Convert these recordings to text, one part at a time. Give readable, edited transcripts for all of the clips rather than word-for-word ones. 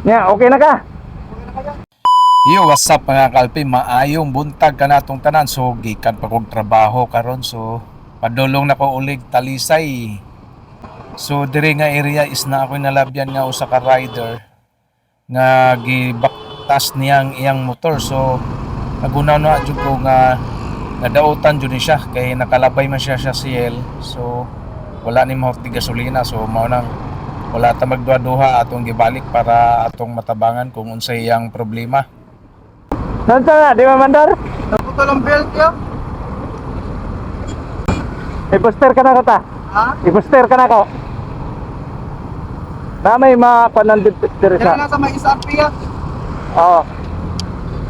Nya, okay na ka? Yo, what's up mga kalpi? Maayong buntag ka natong tanan. So, gikan pa kong trabaho karon. So, padulong na ko ulig Talisay. So, diri nga area is na ako nalabyan nga usa ka rider nga gibaktas niyang iyang motor. So, nagunaw na jud ko nga nadautan jud ni siya kay nakalabay man siya sa CL. So, wala ni mahot di gasolina. So, mao nang wala ta magduha-duha atong gibalik para atong matabangan kung unsay iyang problema. Nansa nga, di ba mandar? Naputol ang belt niya. I-poster ka na ko ta. Ha? I-poster ka na ko. Na may mapanandit diri Kaya sa. nasa may isang piya. Oo.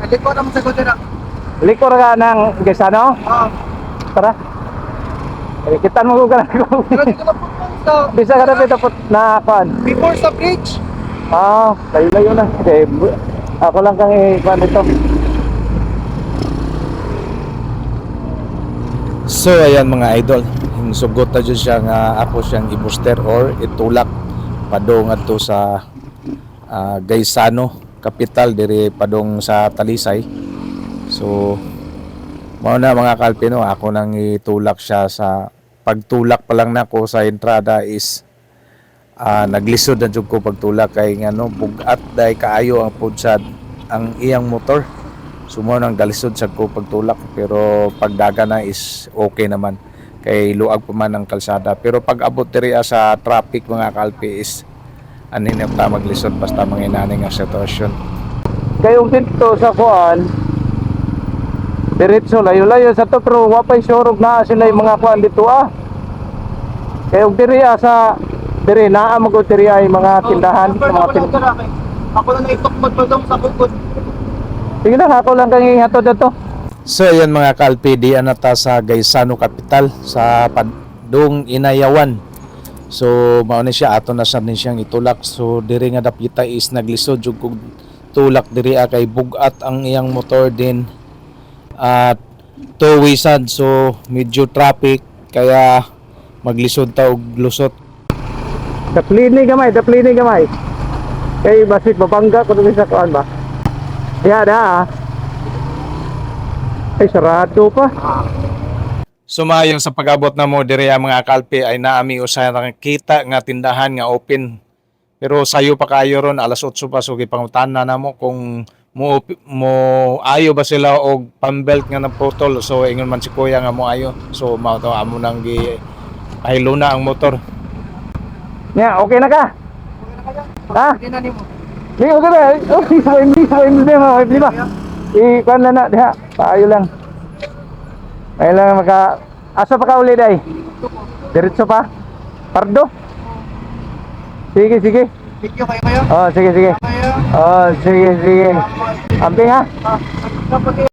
Hindi ko naman sagot na. Likor ka ng Gesano? Oo. Tara. Eh, kitan mo ko ka na ko. Pero dito na po sa... Bisa ka na pitapot na kuan. Before sa bridge. Layo-layo na. Okay, ako lang kang i-kuan dito. So ayan mga idol, sugot na dyan siya nga ako siyang i-booster or itulak padong adto sa Gaisano, kapital diri padong sa Talisay. So mao na mga kalpino, ako nang itulak siya. Sa pagtulak pa lang nako sa entrada is naglisod na jud ko pagtulak kay ngano bugat day kaayo ang pudsad ang iyang motor. Sumo nang galisod sa ko pagtulak, pero pagdaga na is okay naman kay luag pa man ang kalsada. Pero pag abot diri sa traffic mga kalpi is anin ta maglisod basta manginani nga sitwasyon. Kayong dito sa kuan, diretso layo-layo sa to, pero wapay surog na sila yung mga kuan dito Kayong diri sa diri naa mo ko diri ay mga tindahan, mga tindahan. Ako na naitukmod pa dong sa bukod. Sige lang, ako lang kang ihatod dito. So ayan mga kalpi, di anata sa Gaisano kapital sa padung Inayawan. So mao ni siya, ato na sa siyang itulak. So diri nga dapita is naglisod jud kog tulak diri kay bugat ang iyang motor din at two-way sad. So medyo traffic kaya maglisod ta og lusot. Daplini gamay. Kay basit mabangga ko dito sa kuan ba. Diha ay sarado pa. Sumayon sa pag-abot na mo diri mga kalpi ay naami usahay nakita nga tindahan nga open. Pero sayo pa kayo ron, alas 8 pa, so gipangutana na mo kung mo ayo ba sila og pambelt nga ng putol. So ingon man si kuya nga mo ayo. So mao to amo nang gi pahiluna ang motor. Nya, okay na ka? Ha? Hindi na nimo. Di okay na. Hindi ba? I-kuan na diha. Paayo lang. Ay lang asa pa ka uli day? Diretso pa? Pardo? Sige. Video kayo kayo. Sige. Kayo. Sige. Amping ha? Kapag